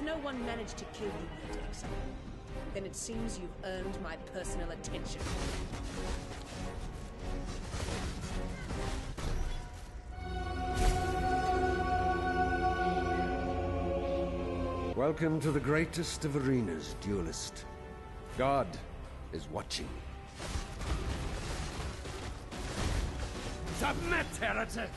no one managed to kill you yet, Exile? Then it seems you've earned my personal attention. Welcome to the greatest of arenas, duelist. God is watching. Submit, heretic!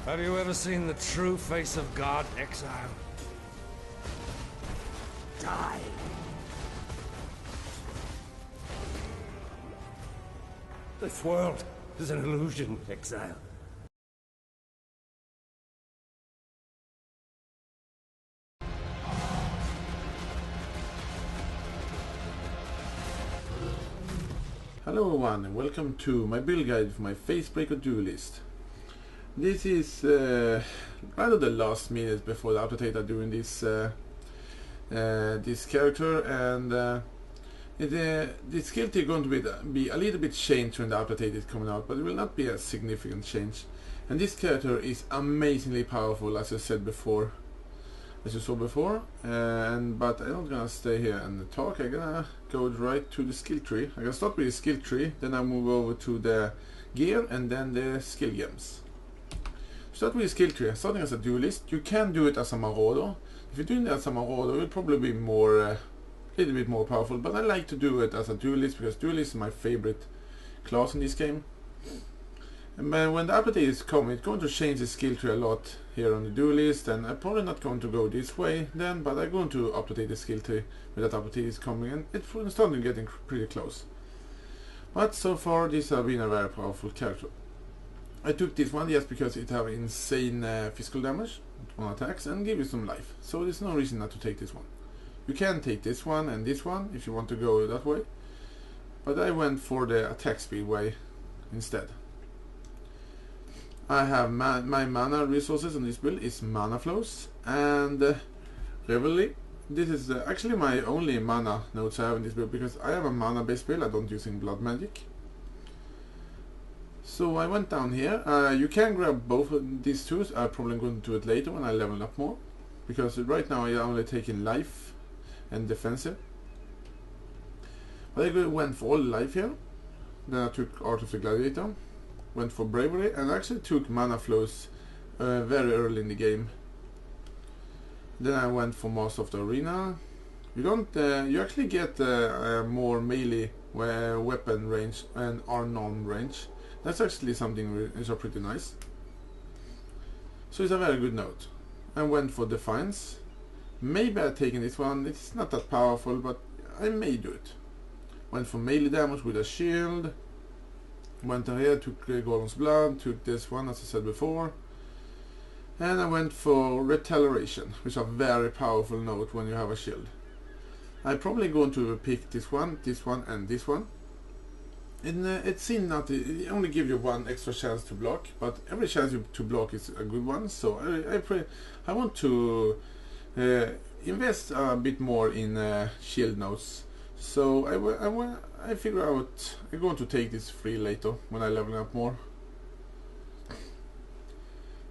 Have you ever seen the true face of God, Exile? Die! This world is an illusion, Exile. Hello everyone and welcome to my build guide for my Facebreaker duelist. This is rather the last minute before the update I'm doing this this character, and the skill tree is going to be a little bit changed when the update is coming out, but it will not be a significant change. And this character is amazingly powerful, as I said before, as you saw before. But I'm not gonna stay here and talk. I'm gonna go right to the skill tree. I'm gonna start with the skill tree, then I move over to the gear and then the skill gems. Start with the skill tree. Starting as a duelist, you can do it as a marauder. If you're doing it as a marauder, it will probably be more, a little bit more powerful. But I like to do it as a duelist because duelist is my favorite class in this game. And when the update is coming, it's going to change the skill tree a lot here on the duelist, and I'm probably not going to go this way then, but I'm going to update the skill tree when that update is coming, and it's starting getting pretty close. But so far this has been a very powerful character. I took this one just because it has insane physical damage on attacks and give you some life, so there's no reason not to take this one. You can take this one and this one if you want to go that way, but I went for the attack speed way instead. I have my mana resources on this build is mana flows and revelry. This is actually my only mana nodes I have in this build because I have a mana based build. I don't using blood magic. So I went down here. You can grab both of these two. I'm probably going to do it later when I level up more, because right now I'm only taking life and defensive. But I went for all life here. Then I took Art of the Gladiator. Went for bravery and actually took mana flows very early in the game. Then I went for Master of the Arena. You don't. You actually get more melee weapon range and unarmed range. That's actually something is pretty nice. So it's a very good note. I went for Defiance. Maybe I've taken this one. It's not that powerful, but I may do it. Went for melee damage with a shield. Went down here, took Golem's Blood, took this one as I said before. And I went for Retaliation, which is a very powerful note when you have a shield. I'm probably going to pick this one, and this one. And it seems that it only gives you one extra chance to block, but every chance to block is a good one. So I want to invest a bit more in shield notes. So I figure out I'm going to take this free later when I level up more.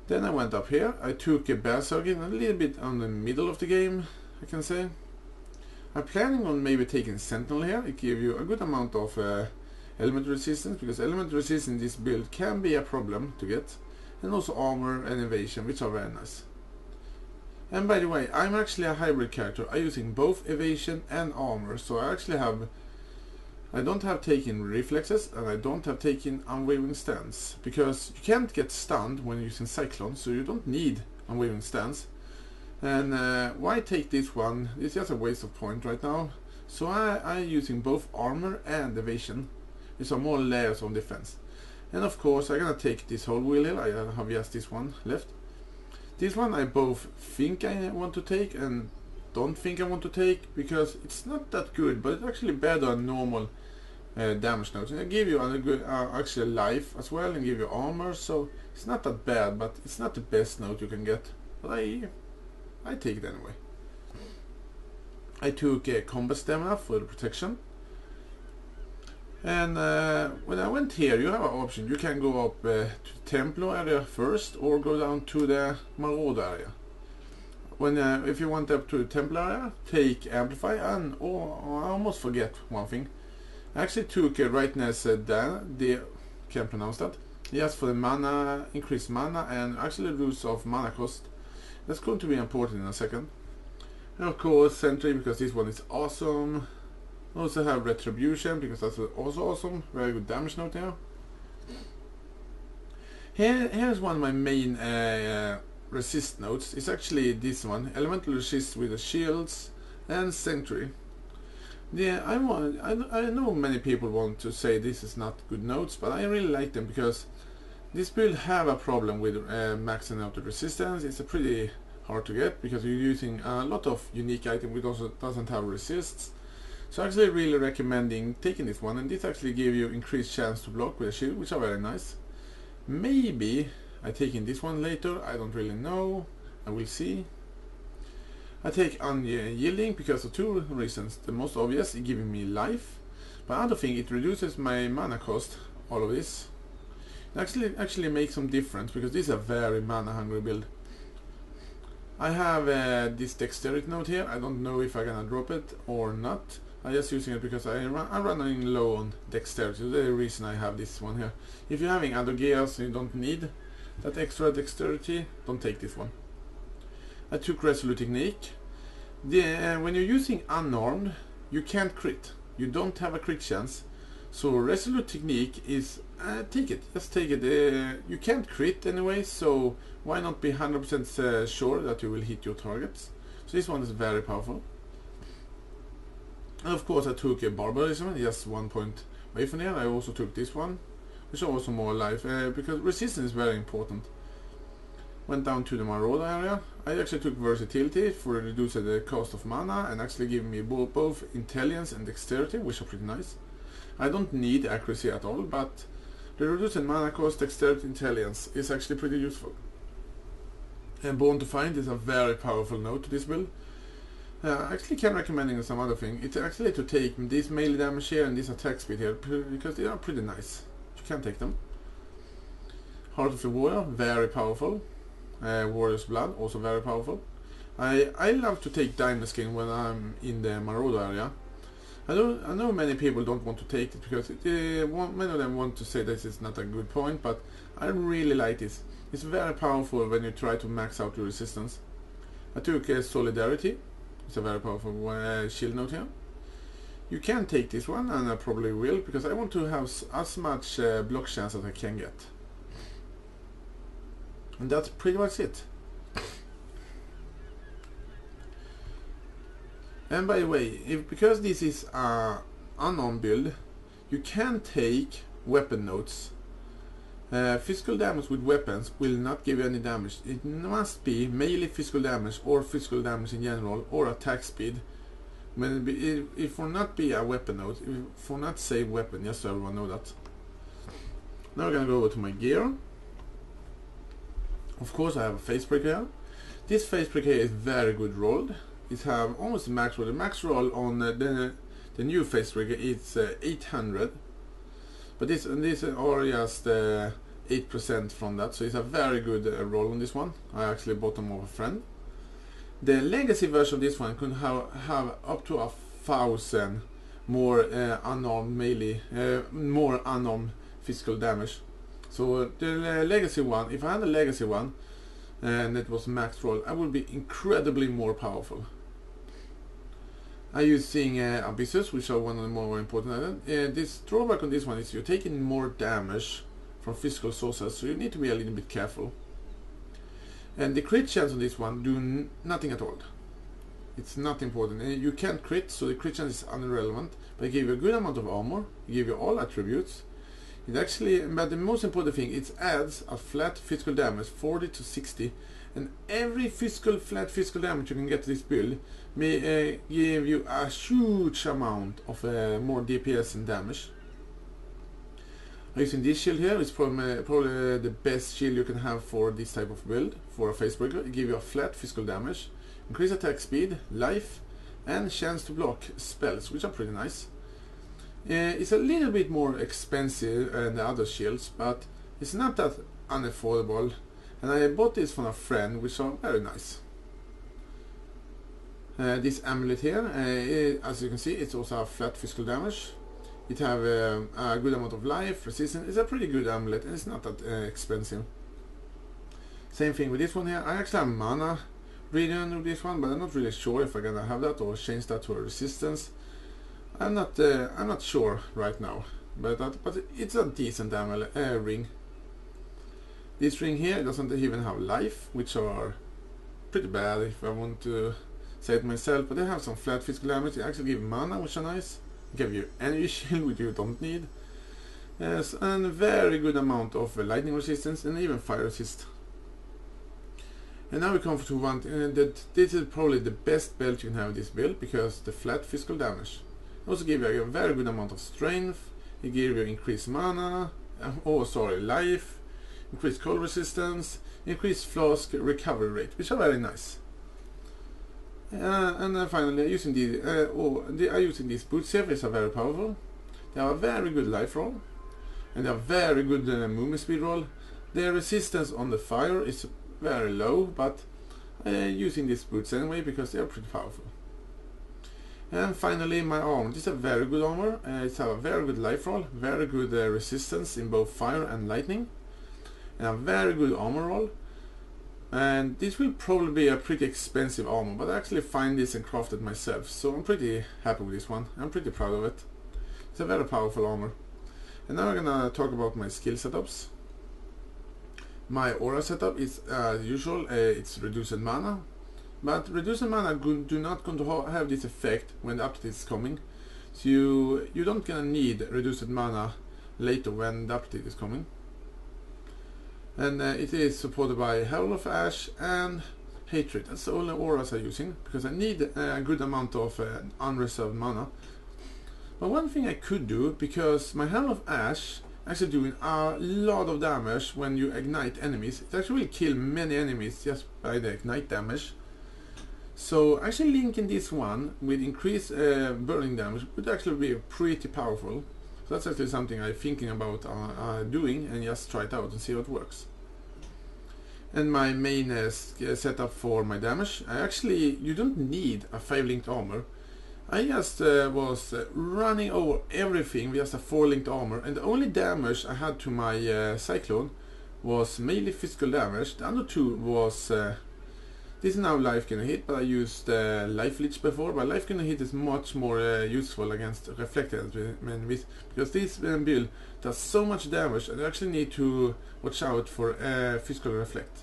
Then I went up here. I took a Berserker a little bit on the middle of the game, I can say. I'm planning on maybe taking Sentinel here. It gives you a good amount of element resistance, because element resistance in this build can be a problem to get, and also armor and evasion, which are very nice. And by the way, I'm actually a hybrid character. I'm using both evasion and armor, so I don't have taken reflexes and I don't have taken unwavering stance, because you can't get stunned when using Cyclone, so you don't need unwavering stance. And why take this one? It's just a waste of point right now. So I'm using both armor and evasion. It's more layers of defense. And of course I'm gonna take this whole wheel here. I have just this one left. This one I both think I want to take and don't think I want to take, because it's not that good, but it's actually better than normal damage notes. And I give you a good actually life as well, and give you armor, so it's not that bad, but it's not the best note you can get. But I take it anyway. I took combat stamina for the protection. And when I went here, you have an option. You can go up to Templo area first, or go down to the Marauder area. When if you went up to the Templo area, take Amplify, and I almost forget one thing. I actually took Rightness can't pronounce that. Yes, for the mana, increased mana, and actually reduce of mana cost. That's going to be important in a second. And of course, Sentry, because this one is awesome. Also have Retribution, because that's also awesome. Very good damage note there. Here's one of my main resist notes. It's actually this one. Elemental resist with the shields and Sentry. Yeah, I know many people want to say this is not good notes, but I really like them because this build have a problem with maxing out the resistance. It's a pretty hard to get because you're using a lot of unique items which also doesn't have resists. So actually really recommending taking this one, and this actually gives you increased chance to block with a shield, which are very nice. Maybe I taking this one later, I don't really know, I will see. I take unyielding because of two reasons. The most obvious, it giving me life, but other thing, it reduces my mana cost, all of this. It actually makes some difference because this is a very mana hungry build. I have this dexterity note here. I don't know if I'm gonna drop it or not. I'm just using it because I'm running low on dexterity. So that's the reason I have this one here. If you're having other gears and you don't need that extra dexterity, don't take this one. I took Resolute Technique. When you're using unarmed, you can't crit. You don't have a crit chance. So Resolute Technique is, take it, just take it. You can't crit anyway, so why not be 100% sure that you will hit your targets. So this one is very powerful. And of course I took a Barbarism, just 1 point away from there. I also took this one, which is also more life, because resistance is very important. Went down to the Marauder area. I actually took Versatility for reducing the cost of mana and actually giving me both Intelligence and Dexterity, which are pretty nice. I don't need accuracy at all, but the reduced mana cost, Dexterity, Intelligence is actually pretty useful. And Born to Find is a very powerful note to this build. I actually can recommend some other thing. It's actually to take this melee damage here and this attack speed here, because they are pretty nice. You can take them. Heart of the Warrior, very powerful. Warrior's Blood, also very powerful. I love to take Diamond Skin when I'm in the Marauder area. I know many people don't want to take it because many of them want to say this is not a good point, but I really like this. It's very powerful when you try to max out your resistance. I took Solidarity. It's a very powerful shield note here. You can take this one, and I probably will, because I want to have as much block chance as I can get. And that's pretty much it. And by the way, because this is an unarmed build, you can take weapon notes. Physical damage with weapons will not give you any damage. It must be melee physical damage or physical damage in general or attack speed. It will not be a weapon note, it will not say weapon, just so everyone know that. Now we're gonna go over to my gear. Of course I have a Facebreaker here. This Facebreaker is very good rolled. It have almost a max roll. The max roll on the new Facebreaker is 800. But these are just 8% from that, so it's a very good roll on this one. I actually bought them off a friend. The legacy version of this one could have up to 1,000 more unarmed melee, more unarmed physical damage. So the legacy one, if I had a legacy one and it was max roll, I would be incredibly more powerful. I'm using Abysses, which are one of the more important items. This drawback on this one is you're taking more damage from physical sources, so you need to be a little bit careful. And the crit chance on this one do nothing at all. It's not important. You can't crit, so the crit chance is irrelevant. But it gives you a good amount of armor, it gives you all attributes. It actually, but the most important thing, it adds a flat physical damage, 40 to 60. And every flat physical damage you can get to this build may give you a huge amount of more DPS and damage. I'm using this shield here. It's probably the best shield you can have for this type of build, for a Facebreaker. It gives you a flat physical damage, increased attack speed, life, and chance to block spells, which are pretty nice. It's a little bit more expensive than the other shields, but it's not that unaffordable. And I bought this from a friend, which are very nice. This amulet here, as you can see, it's also a flat physical damage. It have a good amount of life, resistance. It's a pretty good amulet, and it's not that expensive. Same thing with this one here. I actually have mana region with this one, but I'm not really sure if I'm gonna have that or change that to a resistance. I'm not sure right now, but it's a decent amulet ring. This ring here doesn't even have life, which are pretty bad if I want to say it myself. But they have some flat physical damage. They actually give mana, which are nice. Give you energy shield, which you don't need. Yes, and a very good amount of lightning resistance and even fire resist. And now we come to one that this is probably the best belt you can have in this build, because the flat physical damage. It also gives you a very good amount of strength. It gives you increased mana, life, increased cold resistance, increased flask recovery rate, which are very nice. And then finally, using these boots here, which are very powerful. They have a very good life roll, and they have very good movement speed roll. Their resistance on the fire is very low, but using these boots anyway because they are pretty powerful. And finally, my armor. This is a very good armor. It's a very good life roll, very good resistance in both fire and lightning, and a very good armor roll. And this will probably be a pretty expensive armor, but I actually find this and crafted myself, so I'm pretty happy with this one. I'm pretty proud of it. It's a very powerful armor. And now I'm gonna talk about my skill setups. My aura setup is as usual. It's reduced mana. But reduced mana do not going to have this effect when the update is coming. So you don't gonna need reduced mana later when the update is coming. And it is supported by Howl of Ash and Hatred. That's the only auras I'm using, because I need a good amount of unreserved mana. But one thing I could do, because my Howl of Ash actually doing a lot of damage when you ignite enemies. It actually will kill many enemies just by the ignite damage. So actually linking this one with increased burning damage would actually be pretty powerful. So that's actually something I'm thinking about doing, and just try it out and see how it works. And my main setup for my damage, you don't need a 5-linked armor. I just was running over everything with just a 4-linked armor, and the only damage I had to my Cyclone was melee physical damage. The other two was this is now life gain hit, but I used life leech before. But life gain hit is much more useful against reflected enemies, because this build does so much damage, and I actually need to watch out for physical reflect.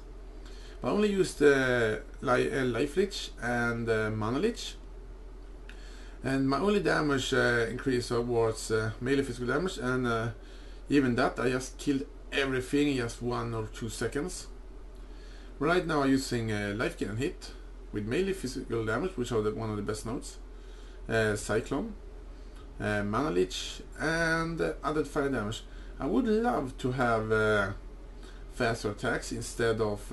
I only used life leech and mana leech. And my only damage increase was melee physical damage, and even that I just killed everything in just 1 or 2 seconds. Right now I'm using life gain and hit with melee physical damage, which are one of the best nodes. Cyclone, mana leech, and added fire damage. I would love to have faster attacks instead of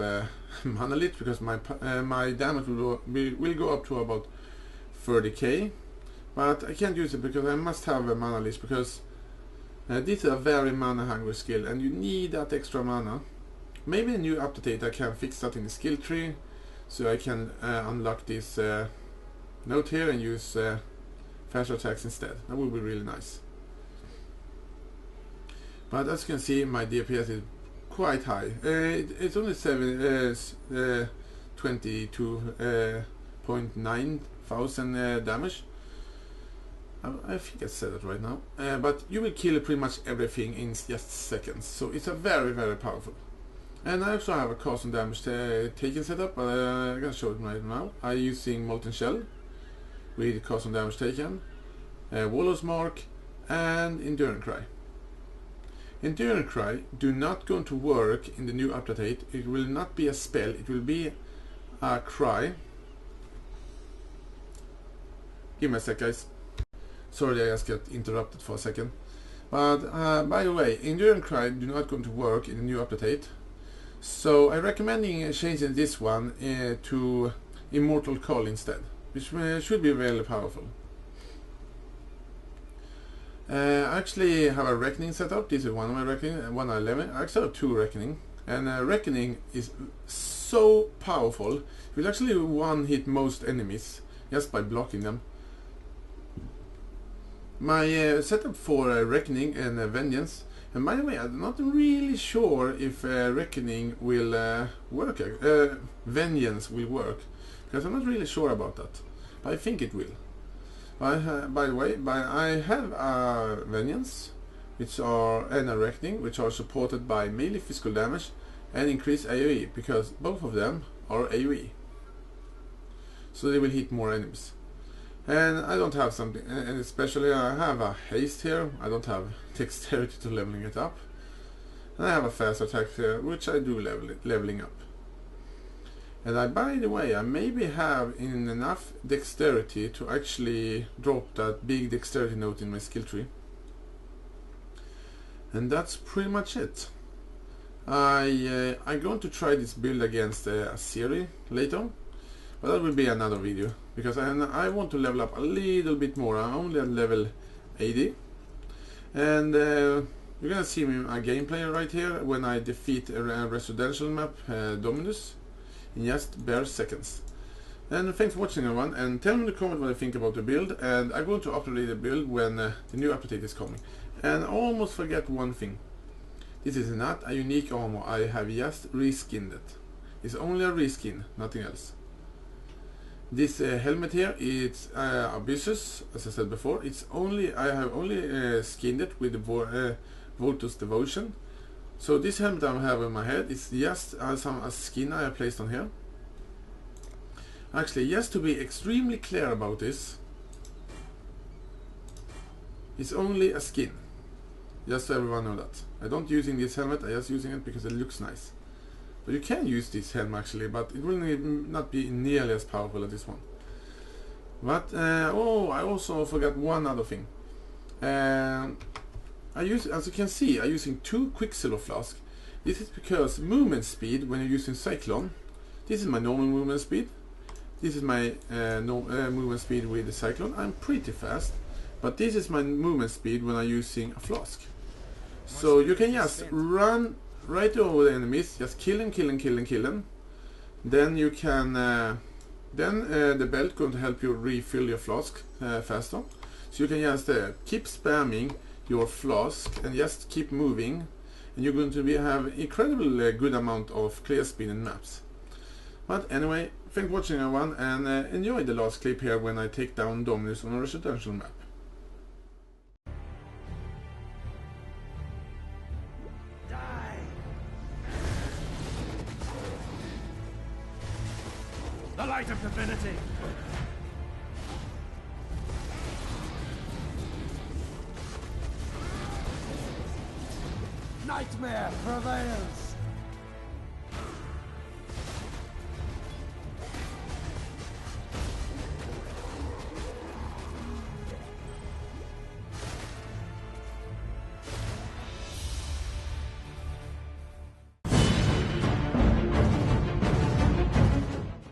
mana leech, because my damage will go up to about 30k. But I can't use it because I must have a mana leech, because this is a very mana hungry skill and you need that extra mana. Maybe in the new update I can fix that in the skill tree, so I can unlock this node here and use faster attacks instead. That would be really nice. But as you can see, my DPS is quite high. It's only 22.9 thousand damage. I think I said it right now. But you will kill pretty much everything in just seconds. So it's a very powerful. And I also have a custom damage taken setup, but I'm gonna show it right now. I'm using Molten Shell with custom damage taken, Warlord's Mark, and Endurance Cry. Endurance Cry do not going to work in the new update. It will not be a spell, it will be a cry. Give me a sec, guys. Sorry, I just got interrupted for a second. But by the way, Endurance Cry do not going to work in the new update. So I'm recommending changing this one to Immortal Call instead, which should be really powerful. I actually have a Reckoning set up. This is one of my Reckoning, one I 11. I actually have 2 Reckoning. And Reckoning is so powerful. It will actually one-hit most enemies just by blocking them. My setup for Reckoning and Vengeance. And by the way, I'm not really sure if Reckoning will work. Vengeance will work. Because I'm not really sure about that. But I think it will. By the way, I have Vengeance, and a Reckoning, which are supported by melee physical damage and increased AoE, because both of them are AoE. So they will hit more enemies. And I don't have something, and especially I have a haste here. I don't have dexterity to leveling it up. And I have a fast attack here, which I do leveling up. And by the way, I maybe have enough dexterity to actually drop that big dexterity note in my skill tree. And that's pretty much it. I'm going to try this build against a Siri later, but that will be another video, because I want to level up a little bit more. I'm only at level 80. And you're gonna see a gameplay right here when I defeat a residential map, Dominus, in just bare seconds. And thanks for watching, everyone, and tell me in the comment what you think about the build, and I'm going to update the build when the new update is coming. And I almost forget one thing. This is not a unique armor, I have just reskinned it. It's only a reskin, nothing else. This helmet here, it's Abyssus, as I said before. I have only skinned it with the Voltus Devotion. So this helmet I have on my head is just a skin I have placed on here. Actually, just to be extremely clear about this, it's only a skin. Just so everyone know that. I don't using this helmet, I just using it because it looks nice. But you can use this helmet actually, but it will not be nearly as powerful as this one. But, oh, I also forgot one other thing. As you can see, I'm using 2 Quicksilver flasks. This is because movement speed when you're using Cyclone. This is my normal movement speed. This is my movement speed with the Cyclone. I'm pretty fast, but this is my movement speed when I'm using a flask. So you can just run right over the enemies, just kill them. Then you can, the belt going to help you refill your flask faster. So you can just keep spamming your flask and just keep moving, and you're going to have incredible good amount of clear speed in maps. But anyway, thanks for watching, everyone, and enjoy the last clip here when I take down Dominus on a residential map. Die. The light of divinity. Nightmare prevails!